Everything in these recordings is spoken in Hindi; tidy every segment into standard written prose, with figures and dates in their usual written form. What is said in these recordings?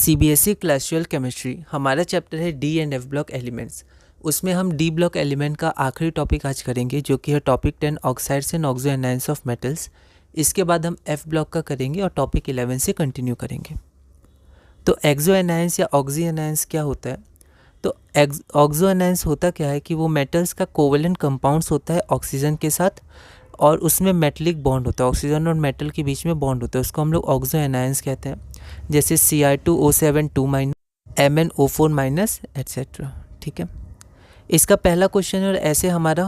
सीबीएसई क्लास 12 केमिस्ट्री हमारा चैप्टर है D and F block elements. उसमें हम डी ब्लॉक एलिमेंट का आखिरी टॉपिक आज करेंगे जो कि है topic 10 oxides and oxo anions of metals. इसके बाद हम एफ ब्लॉक का करेंगे और टॉपिक 11 से कंटिन्यू करेंगे। तो एक्सो एनायंस या ऑक्सी एनायंस क्या होता है? तो ऑक्सो एनायंस होता क्या है कि वो मेटल्स का कोवेलेंट कंपाउंड्स होता है ऑक्सीजन के साथ और उसमें मेटलिक बॉन्ड होता है, ऑक्सीजन और मेटल के बीच में बॉन्ड होता है, उसको हम लोग ऑक्सो एनायंस कहते हैं। जैसे Cr2O7 2- MnO4- एट्सेट्रा। ठीक है, इसका पहला क्वेश्चन है और ऐसे हमारा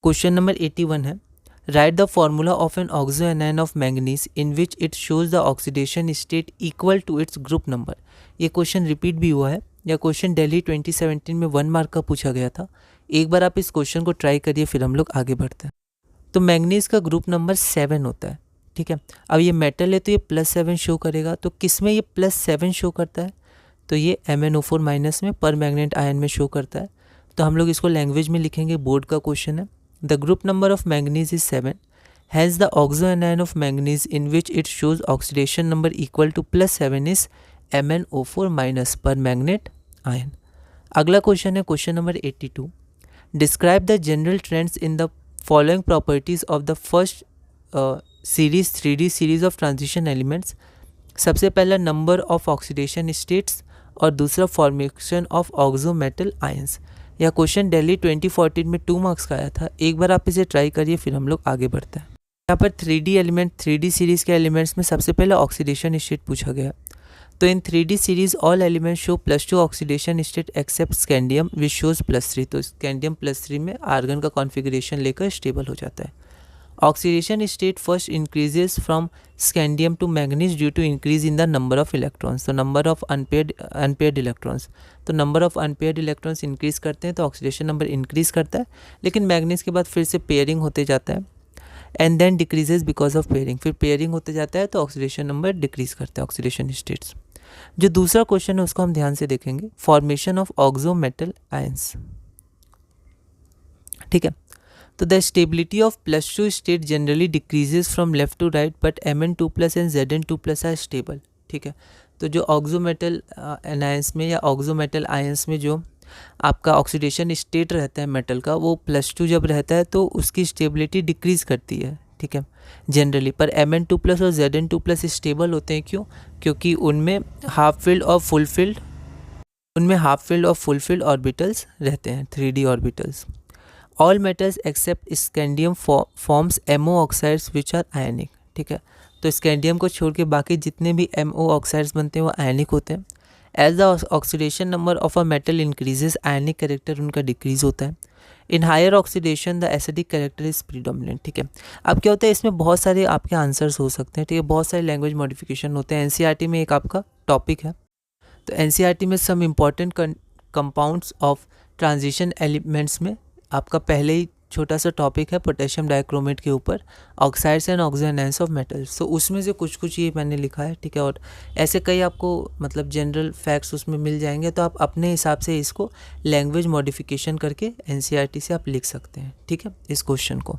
क्वेश्चन नंबर 81 है। Write the formula of an oxo anion of manganese in which it shows the oxidation state equal to its group number. ये क्वेश्चन रिपीट भी हुआ है। यह क्वेश्चन दिल्ली 2017 में 1 मार्क का पूछा गया था। एक बार आप इस क्वेश्चन को ट्राई करिए, फिर हम लोग आगे बढ़ते हैं। तो मैंगनीज का ग्रुप नंबर 7 होता है। ठीक है, अब ये मेटल है तो ये +7 शो करेगा। तो किस में ये +7 शो करता है? तो ये MnO4- में पर मैग्नेट आयन में शो करता है। तो हम लोग इसको लैंग्वेज में लिखेंगे, बोर्ड का क्वेश्चन है। The group number of manganese is 7, has the oxo anion of manganese in which it shows oxidation number equal to +7 is MnO4- permanganate ion. अगला क्वेश्चन है question number 82। Describe the general trends in the following properties of the first series 3D series of transition elements. सबसे पहला नंबर ऑफ ऑक्सीडेशन स्टेट्स और दूसरा formation of oxo metal ions. यह क्वेश्चन दिल्ली 2014 में 2 मार्क्स का आया था। एक बार आप इसे ट्राई करिए, फिर हम लोग आगे बढ़ते हैं। यहाँ पर 3D एलिमेंट 3D सीरीज के एलिमेंट्स में सबसे पहले ऑक्सीडेशन स्टेट पूछा गया। तो in 3D series all elements show +2 oxidation state except scandium which shows +3। तो स्कैंडियम +3 में आर्गन का कॉन्फ़िगरेशन लेकर स्टेबल हो जाता है। Oxidation state first increases from scandium to manganese due to increase in the number of electrons. तो नंबर ऑफ अनपेयर्ड इलेक्ट्रॉन्स, तो number of unpaired electrons increase करते हैं तो ऑक्सीडेशन नंबर इंक्रीज करता है। लेकिन मैंगनीज के बाद फिर से पेयरिंग होते जाता है and then decreases because of pairing. फिर पेयरिंग होते जाता है तो ऑक्सीडेशन नंबर डिक्रीज करता है ऑक्सीडेशन स्टेट्स। जो दूसरा क्वेश्चन है उसको हम ध्यान से देखेंगे, formation of oxo metal ions. ठीक है, तो the stability of +2 state generally decreases from left to right but Mn2+ and Zn2+ are stable. ठीक है, तो जो ऑक्सो मेटल एनायंस में या ऑक्सो मेटल आयंस में जो आपका ऑक्सीडेशन स्टेट रहता है मेटल का, वो +2 जब रहता है तो उसकी स्टेबिलिटी डिक्रीज करती है। ठीक है, जनरली, पर Mn2+ और Zn2+ स्टेबल होते हैं। क्यों? क्योंकि उनमें हाफ फील्ड और फुल फील्ड ऑर्बिटल्स रहते हैं, 3D orbitals. All metals except scandium forms MO oxides which are ionic. ठीक है, तो स्कैंडियम को छोड़ के बाकी जितने भी MO ऑक्साइड्स बनते हैं वो आयनिक होते हैं। As the oxidation number of a metal increases, ionic character उनका डिक्रीज होता है। In higher oxidation the acidic character is predominant. ठीक है, अब क्या होता है, इसमें बहुत सारे आपके आंसर्स हो सकते हैं। ठीक है, बहुत सारे लैंग्वेज मॉडिफिकेशन होते हैं। NCERT में एक आपका टॉपिक है, तो NCERT में some important compounds of transition elements में आपका पहले ही छोटा सा टॉपिक है पोटेशियम डाइक्रोमेट के ऊपर, oxides and oxo anions of metals. तो उसमें से कुछ ये मैंने लिखा है। ठीक है, और ऐसे कई आपको मतलब जनरल फैक्ट्स उसमें मिल जाएंगे, तो आप अपने हिसाब से इसको लैंग्वेज मॉडिफिकेशन करके NCERT से आप लिख सकते हैं। ठीक है, इस क्वेश्चन को,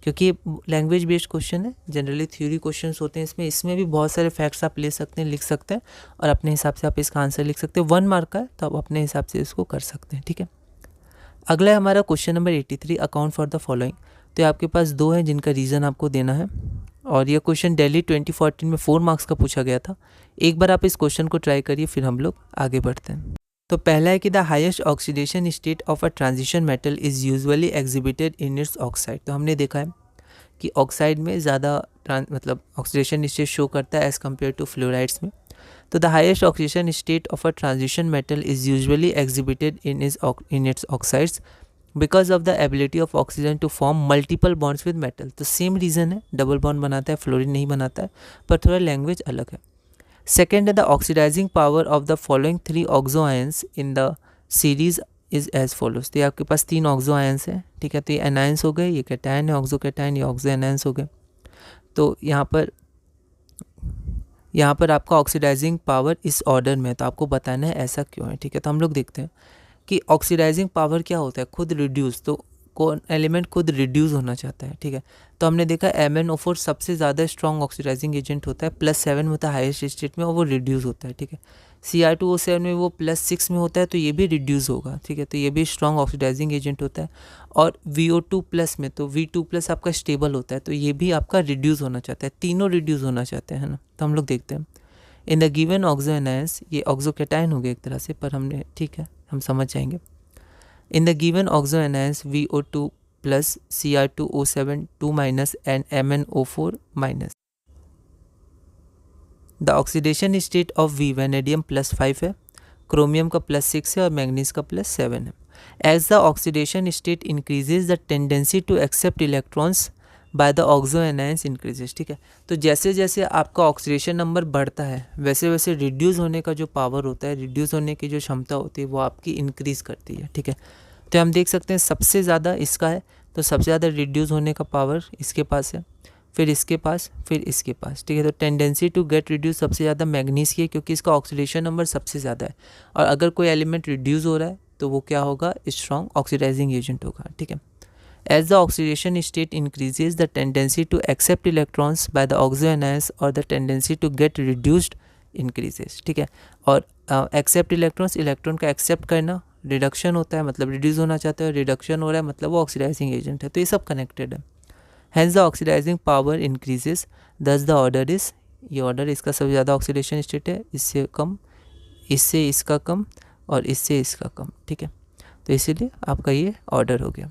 क्योंकि ये लैंग्वेज बेस्ड क्वेश्चन है, जनरली थ्योरी क्वेश्चंस होते हैं इसमें भी बहुत सारे फैक्ट्स आप ले सकते हैं, लिख सकते हैं और अपने हिसाब से आप इसका आंसर लिख सकते हैं। 1 मार्क का है तो आप अपने हिसाब से इसको कर सकते हैं। ठीक है, अगला है हमारा question number 83, account for the following. तो आपके पास 2 हैं जिनका रीज़न आपको देना है और यह क्वेश्चन दिल्ली 2014 में 4 मार्क्स का पूछा गया था। एक बार आप इस क्वेश्चन को ट्राई करिए, फिर हम लोग आगे बढ़ते हैं। तो पहला है कि the highest oxidation state of a transition metal is usually exhibited in it's oxide. तो हमने देखा है कि ऑक्साइड में ज़्यादा मतलब ऑक्सीडेशन स्टेट शो करता है एज़ कम्पेयर टू फ्लोराइड्स में। तो the highest oxidation state of a transition metal is usually exhibited in its oxides because of the ability of oxygen to form multiple bonds with metal. तो सेम रीज़न है, डबल बॉन्ड बनाता है, फ्लोरीन नहीं बनाता है, पर थोड़ा लैंग्वेज अलग है। सेकेंड है the oxidising power of the following 3 oxo ions in the series is as follows. तो आपके पास 3 ऑक्सो आयंस हैं। ठीक है, तो ये एनायंस हो गए, ये कैटायन है ऑक्सो कैटायन, ये ऑक्सो एनायंस हो गए। तो यहाँ पर आपका ऑक्सीडाइजिंग पावर इस ऑर्डर में, तो आपको बताना है ऐसा क्यों है। ठीक है, तो हम लोग देखते हैं कि ऑक्सीडाइजिंग पावर क्या होता है, खुद रिड्यूस। तो कौन एलिमेंट खुद रिड्यूस होना चाहता है, ठीक है। तो हमने देखा MnO4 सबसे ज़्यादा स्ट्रॉन्ग ऑक्सीडाइजिंग एजेंट होता है, +7 में होता है हाईएस्ट स्टेट में और वो रिड्यूस होता है, ठीक है। Cr2O7 में वो +6 में होता है तो ये भी रिड्यूस होगा, ठीक है। तो ये भी स्ट्रॉन्ग ऑक्सीडाइजिंग एजेंट होता है। और VO2+ में तो V2+ आपका स्टेबल होता है तो ये भी आपका रिड्यूस होना चाहता है, तीनों रिड्यूस होना चाहते हैं, है ना। तो हम लोग देखते हैं in the given oxo anions, ये ऑक्सोकेटायन हो गया एक तरह से, पर हमने ठीक है हम समझ जाएंगे। In the given oxo anions VO2 plus Cr2O7 2 minus and MnO4 minus. The oxidation state of V vanadium +5 है, क्रोमियम का +6 है और मैग्नीज का +7 है। As the oxidation state increases, the tendency to accept electrons by the oxo anions increases, ठीक है। तो जैसे जैसे आपका ऑक्सीडेशन नंबर बढ़ता है वैसे वैसे रिड्यूस होने का जो पावर होता है, रिड्यूस होने की जो क्षमता होती है वो आपकी इंक्रीज़ करती है, ठीक है। तो हम देख सकते हैं सबसे ज़्यादा इसका है, तो सबसे ज़्यादा रिड्यूस होने का पावर इसके पास है, फिर इसके पास, फिर इसके पास, ठीक है। तो टेंडेंसी टू गेट रिड्यूस सबसे ज़्यादा मैग्नीज की है क्योंकि इसका ऑक्सीडेशन नंबर सबसे ज़्यादा है। और अगर कोई एलिमेंट रिड्यूस हो रहा है तो वो क्या होगा, स्ट्रॉन्ग ऑक्सीडाइजिंग एजेंट होगा, ठीक है। As the oxidation state increases the tendency to accept electrons by the oxo anions और the tendency to get reduced increases, ठीक है। और एक्सेप्ट इलेक्ट्रॉन्स, इलेक्ट्रॉन का एक्सेप्ट करना, रिडक्शन होता है मतलब रिड्यूस होना चाहता है, रिडक्शन हो रहा है मतलब वो ऑक्सीडाइजिंग एजेंट है, तो ये सब कनेक्टेड है। Hence the oxidising power increases, thus the order is, ये ऑर्डर इसका सबसे ज़्यादा ऑक्सीडेशन स्टेट है, इससे कम, इससे इसका कम और इससे इसका कम, ठीक है। तो इसीलिए आपका ये ऑर्डर हो गया।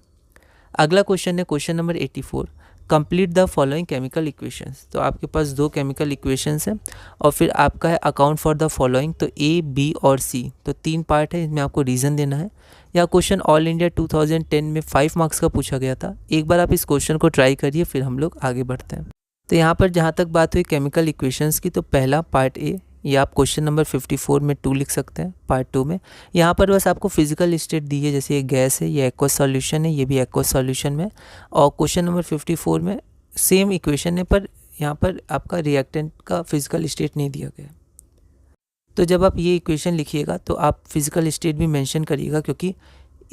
अगला क्वेश्चन है question number 84, complete the following chemical equations. तो आपके पास 2 केमिकल इक्वेशंस हैं और फिर आपका है अकाउंट फॉर द फॉलोइंग, तो A, B और C, तो 3 पार्ट है, इसमें आपको रीज़न देना है। यह क्वेश्चन ऑल इंडिया 2010 में 5 मार्क्स का पूछा गया था। एक बार आप इस क्वेश्चन को ट्राई करिए फिर हम लोग आगे बढ़ते हैं। तो यहाँ पर जहाँ तक बात हुई केमिकल इक्वेशंस की, तो पहला पार्ट A, ये आप क्वेश्चन नंबर 54 में 2 लिख सकते हैं पार्ट 2 में। यहाँ पर बस आपको फिजिकल स्टेट दी है, जैसे ये गैस है, ये एक्वस सॉल्यूशन है, ये भी एक्वस सॉल्यूशन में। और क्वेश्चन नंबर 54 में सेम इक्वेशन है पर यहाँ पर आपका रिएक्टेंट का फिजिकल स्टेट नहीं दिया गया। तो जब आप ये इक्वेशन लिखिएगा तो आप फिजिकल स्टेट भी मेंशन करिएगा क्योंकि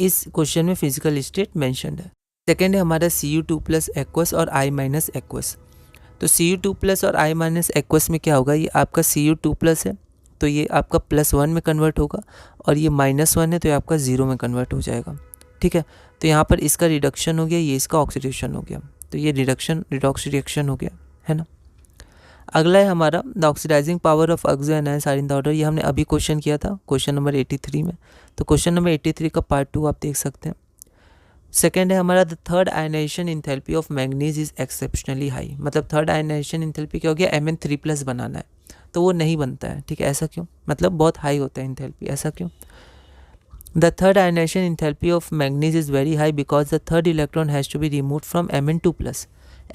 इस क्वेश्चन में फिजिकल स्टेट मेंशनड है। सेकेंड है हमारा Cu2+ एक्वस और I- एक्वस। तो Cu2+ और I- एक्वस में क्या होगा, ये आपका Cu2+ है तो ये आपका +1 में कन्वर्ट होगा और ये -1 है तो ये आपका 0 में कन्वर्ट हो जाएगा, ठीक है। तो यहाँ पर इसका रिडक्शन हो गया, ये इसका ऑक्सीडेशन हो गया, तो ये रिडॉक्स रिएक्शन हो गया, है ना। अगला है हमारा the oxidising power of oxo anions are in the order, ये हमने अभी क्वेश्चन किया था क्वेश्चन नंबर 83 में। तो क्वेश्चन नंबर 83 का पार्ट 2 आप देख सकते हैं। सेकेंड है हमारा the third ionisation enthalpy of manganese is exceptionally high, मतलब थर्ड आयनाइजेशन इंथैल्पी क्या हो गया, Mn3+ बनाना है तो वो नहीं बनता है, ठीक है। ऐसा क्यों, मतलब बहुत हाई होता है इंथैल्पी, ऐसा क्यों। The third ionisation enthalpy of manganese is very high because the third electron has to be removed from Mn2+।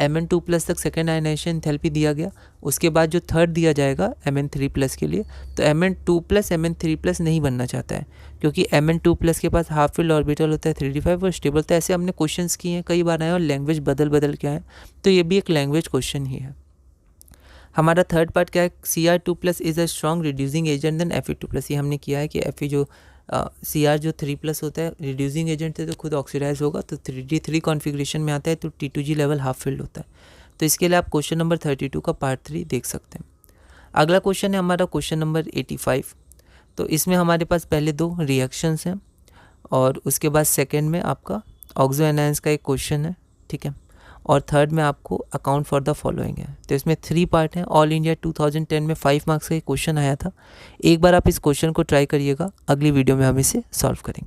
Mn2+ तक सेकेंड आयनाइजेशन इंथैल्पी दिया गया, उसके बाद जो थर्ड दिया जाएगा Mn3+ के लिए, तो Mn2+ Mn3+ नहीं बनना चाहता है क्योंकि Mn2+ के पास हाफ फिल्ड ऑर्बिटल होता है 3d5 और स्टेबल। तो ऐसे हमने क्वेश्चंस किए हैं, कई बार आए और लैंग्वेज बदल के आए, तो ये भी एक लैंग्वेज क्वेश्चन ही है। हमारा थर्ड पार्ट क्या है, Cr2+ is a strong reducing agent than Fe2+। ये हमने किया है कि Fe जो Cr जो 3+ होता है रिड्यूसिंग एजेंट है तो खुद ऑक्सीडाइज होगा, तो 3d3 कॉन्फ़िगरेशन में आता है तो T2G लेवल हाफ फिल्ड होता है। तो इसके लिए आप क्वेश्चन नंबर 32 का पार्ट 3 देख सकते हैं। अगला क्वेश्चन है हमारा क्वेश्चन नंबर 85। तो इसमें हमारे पास पहले 2 रिएक्शंस हैं और उसके बाद सेकेंड में आपका ऑक्सो एनायंस का एक क्वेश्चन है, ठीक है। और थर्ड में आपको अकाउंट फॉर द फॉलोइंग है। तो इसमें 3 पार्ट हैं। ऑल इंडिया 2010 में 5 मार्क्स का एक क्वेश्चन आया था। एक बार आप इस क्वेश्चन को ट्राई करिएगा, अगली वीडियो में हम इसे सॉल्व करेंगे।